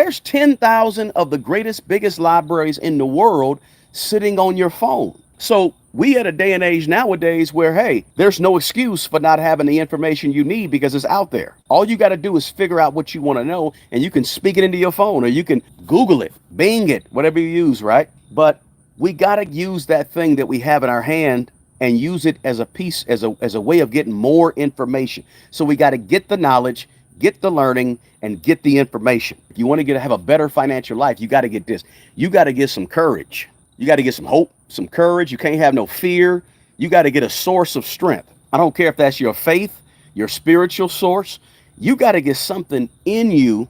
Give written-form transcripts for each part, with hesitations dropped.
There's 10,000 of the greatest, biggest libraries in the world sitting on your phone. So we at a day and age nowadays where, hey, there's no excuse for not having the information you need because it's out there. All you got to do is figure out what you want to know, and you can speak it into your phone, or you can Google it, Bing it, whatever you use, right? But we got to use that thing that we have in our hand and use it as a piece, as a way of getting more information. So we got to get the knowledge, get the learning, and get the information. If you want to have a better financial life, you got to get this. You got to get some courage. You got to get some hope, some courage. You can't have no fear. You got to get a source of strength. I don't care if that's your faith, your spiritual source. You got to get something in you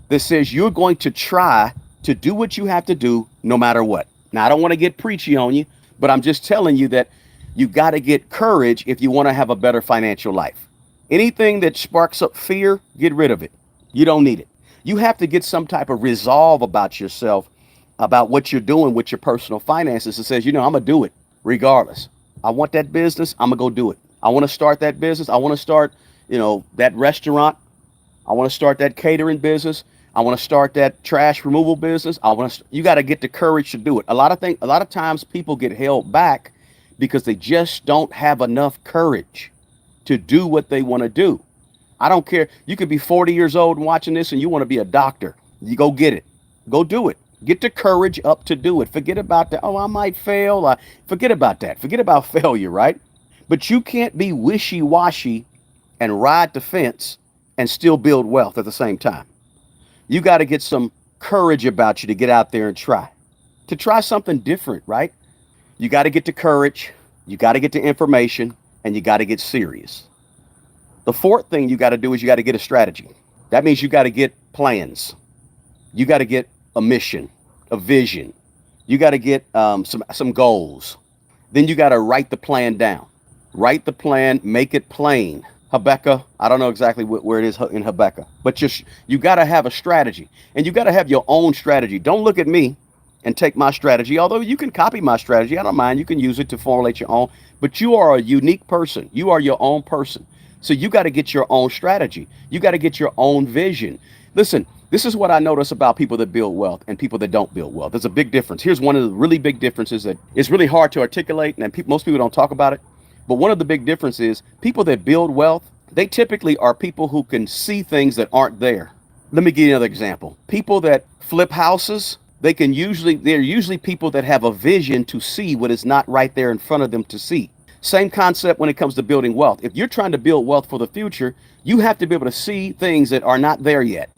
that says you're going to try to do what you have to do no matter what. Now, I don't want to get preachy on you, but I'm just telling you that you got to get courage if you want to have a better financial life. Anything that sparks up fear, get rid of it. You don't need it. You have to get some type of resolve about yourself, about what you're doing with your personal finances. That says, I'm going to do it regardless. I want that business. I'm going to go do it. I want to start that business. I want to start, that restaurant. I want to start that catering business. I want to start that trash removal business. You got to get the courage to do it. A lot of times people get held back because they just don't have enough courage to do what they want to do. I don't care. You could be 40 years old and watching this and you want to be a doctor. You go get it. Go do it. Get the courage up to do it. Forget about that. Oh, I might fail. Forget about that. Forget about failure, right? But you can't be wishy-washy and ride the fence and still build wealth at the same time. You got to get some courage about you to get out there and try something different, right? You got to get the courage, you got to get the information, and you got to get serious. The fourth thing you got to do is you got to get a strategy. That means you got to get plans. You got to get a mission, a vision. You got to get some goals. Then you got to write the plan down. Write the plan, make it plain. Habakkuk, I don't know exactly where it is in Habakkuk, but you got to have a strategy, and you got to have your own strategy. Don't look at me and take my strategy, although you can copy my strategy. I don't mind. You can use it to formulate your own, but you are a unique person. You are your own person. So you got to get your own strategy. You got to get your own vision. Listen, this is what I notice about people that build wealth and people that don't build wealth. There's a big difference. Here's one of the really big differences that it's really hard to articulate, and most people don't talk about it. But one of the big differences is people that build wealth, they typically are people who can see things that aren't there. Let me give you another example. People that flip houses, they're usually people that have a vision to see what is not right there in front of them to see. Same concept when it comes to building wealth. If you're trying to build wealth for the future, you have to be able to see things that are not there yet.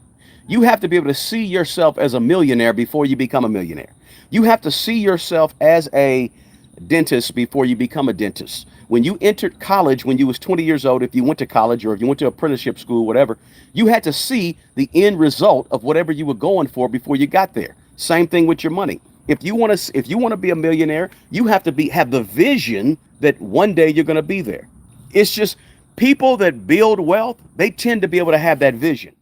You have to be able to see yourself as a millionaire before you become a millionaire. You have to see yourself as a dentist before you become a dentist. When you entered college, when you was 20 years old, if you went to college or if you went to apprenticeship school, whatever, you had to see the end result of whatever you were going for before you got there. Same thing with your money. If you want to be a millionaire, you have to have the vision that one day you're going to be there. It's just people that build wealth, they tend to be able to have that vision.